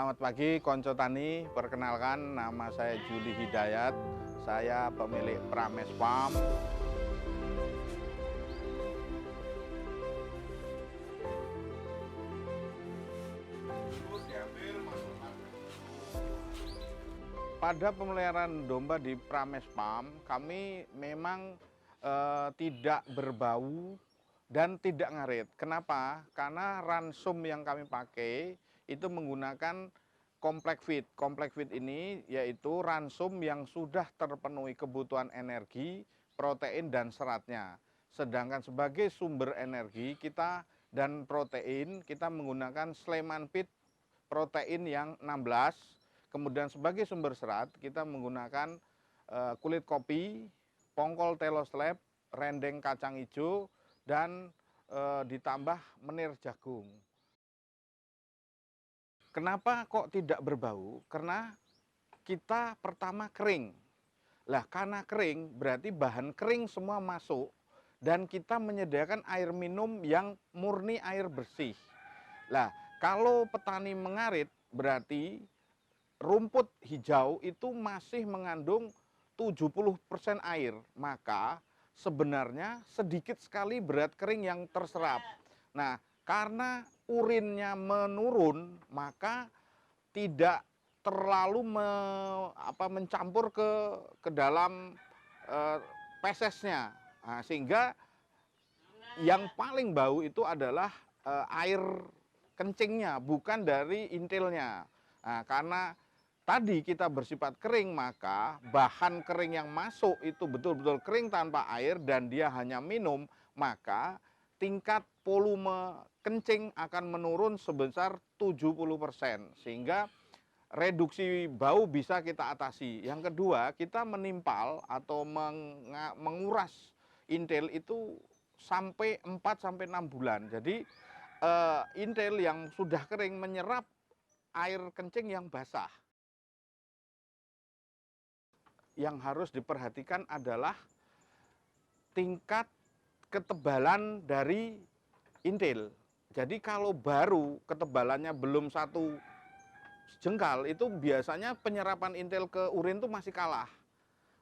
Selamat pagi Konco Tani, perkenalkan nama saya Juli Hidayat, saya pemilik Prames Farm. Pada pemeliharaan domba di Prames Farm, kami memang tidak berbau dan tidak ngarit. Kenapa? Karena ransum yang kami pakai itu menggunakan Complex Feed. Complex Feed ini yaitu ransum yang sudah terpenuhi kebutuhan energi, protein, dan seratnya. Sedangkan sebagai sumber energi kita dan protein, kita menggunakan Sleman Feed protein yang 16. Kemudian sebagai sumber serat, kita menggunakan kulit kopi, pongkol telos lab, rendeng kacang hijau, dan ditambah menir jagung. Kenapa kok tidak berbau? Karena kita pertama kering. Lah karena kering berarti bahan kering semua masuk dan kita menyediakan air minum yang murni air bersih. Lah kalau petani mengarit berarti rumput hijau itu masih mengandung 70% air, maka sebenarnya sedikit sekali berat kering yang terserap. Nah, karena urinnya menurun, maka tidak terlalu mencampur ke dalam fesesnya. Nah, sehingga yang paling bau itu adalah air kencingnya, bukan dari intilnya. Nah, karena tadi kita bersifat kering, maka bahan kering yang masuk itu betul-betul kering tanpa air dan dia hanya minum, maka tingkat volume kencing akan menurun sebesar 70%, sehingga reduksi bau bisa kita atasi. Yang kedua, kita menimpal atau menguras intil itu sampai 4-6 bulan. Jadi intil yang sudah kering menyerap air kencing yang basah. Yang harus diperhatikan adalah tingkat ketebalan dari intil. Jadi kalau baru ketebalannya belum 1 jengkal, itu biasanya penyerapan intil ke urin itu masih kalah.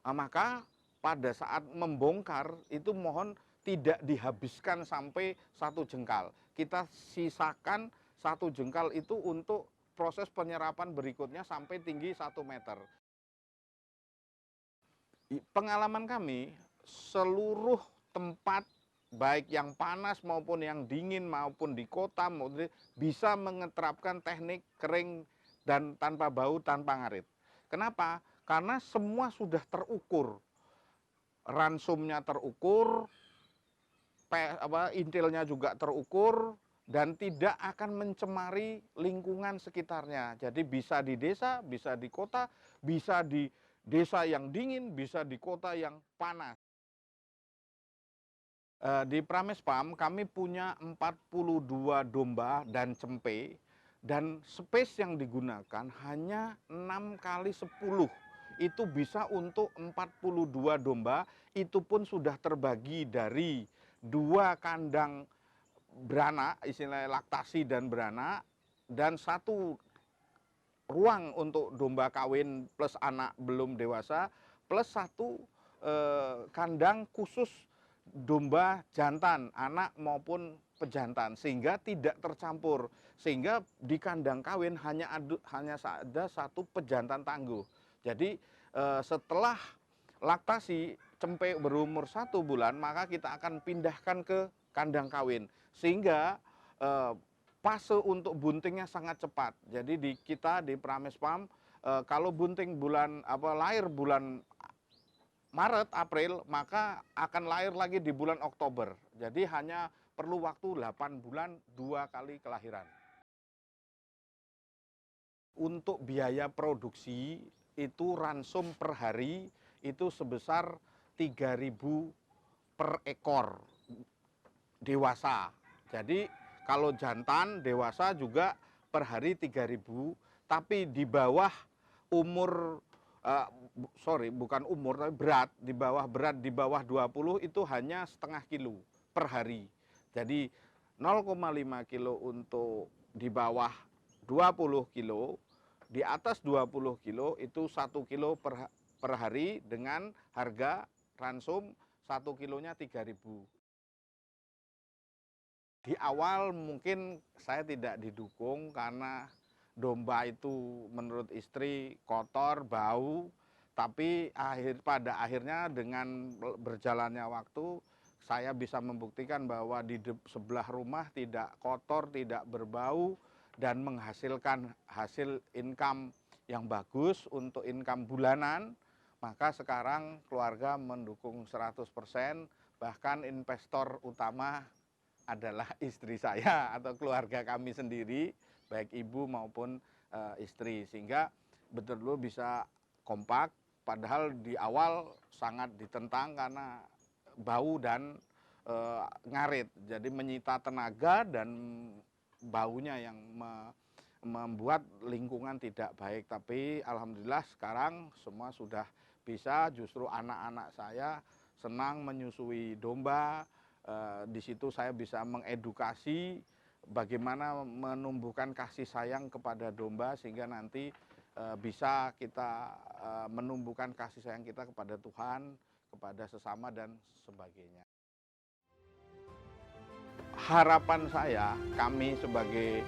Nah, maka pada saat membongkar itu mohon tidak dihabiskan sampai 1 jengkal. Kita sisakan 1 jengkal itu untuk proses penyerapan berikutnya sampai tinggi 1 meter. Pengalaman kami, seluruh tempat baik yang panas maupun yang dingin maupun di kota bisa mengeterapkan teknik kering dan tanpa bau, tanpa ngarit. Kenapa? Karena semua sudah terukur. Ransumnya terukur, intilnya juga terukur, dan tidak akan mencemari lingkungan sekitarnya. Jadi bisa di desa, bisa di kota, bisa di desa yang dingin, bisa di kota yang panas. Di Prames Farm kami punya 42 domba dan cempe, dan space yang digunakan hanya 6 kali 10. Itu bisa untuk 42 domba, itu pun sudah terbagi dari 2 kandang beranak, istilahnya laktasi dan beranak, dan 1 ruang untuk domba kawin plus anak belum dewasa, plus 1 kandang khusus domba jantan, anak maupun pejantan, sehingga tidak tercampur. Sehingga di kandang kawin hanya ada 1 pejantan tangguh. Jadi setelah laktasi cempe berumur 1 bulan, maka kita akan pindahkan ke kandang kawin, sehingga fase untuk buntingnya sangat cepat. Jadi kita di Prames Farm kalau bunting lahir bulan Maret, April, maka akan lahir lagi di bulan Oktober. Jadi hanya perlu waktu 8 bulan 2 kali kelahiran. Untuk biaya produksi itu ransum per hari itu sebesar 3.000 per ekor dewasa. Jadi kalau jantan dewasa juga per hari 3.000, tapi di bawah umur bukan umur, tapi berat di bawah 20 itu hanya setengah kilo per hari. Jadi 0,5 kilo untuk di bawah 20 kilo, Di atas 20 kilo itu 1 kilo per hari dengan harga ransum 1 kilonya 3.000. Di awal mungkin saya tidak didukung karena domba itu menurut istri kotor, bau, tapi pada akhirnya dengan berjalannya waktu saya bisa membuktikan bahwa di sebelah rumah tidak kotor, tidak berbau, dan menghasilkan hasil income yang bagus untuk income bulanan. Maka sekarang keluarga mendukung 100%, bahkan investor utama adalah istri saya atau keluarga kami sendiri, baik ibu maupun istri, sehingga betul-betul bisa kompak. Padahal di awal sangat ditentang karena bau dan ngarit, jadi menyita tenaga dan baunya yang membuat lingkungan tidak baik. Tapi alhamdulillah sekarang semua sudah bisa, justru anak-anak saya senang menyusui domba. Di situ saya bisa mengedukasi bagaimana menumbuhkan kasih sayang kepada domba sehingga nanti bisa kita menumbuhkan kasih sayang kita kepada Tuhan, kepada sesama dan sebagainya. Harapan saya, kami sebagai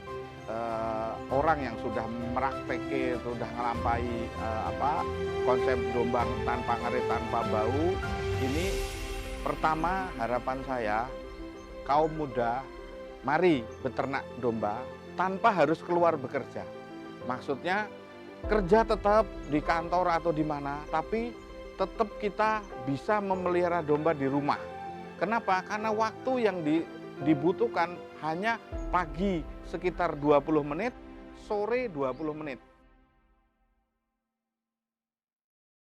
orang yang sudah mempraktekkan, sudah melampai konsep domba tanpa ngarit, tanpa bau, ini pertama harapan saya, kaum muda, mari beternak domba tanpa harus keluar bekerja. Maksudnya kerja tetap di kantor atau di mana, tapi tetap kita bisa memelihara domba di rumah. Kenapa? Karena waktu yang dibutuhkan hanya pagi sekitar 20 menit, sore 20 menit.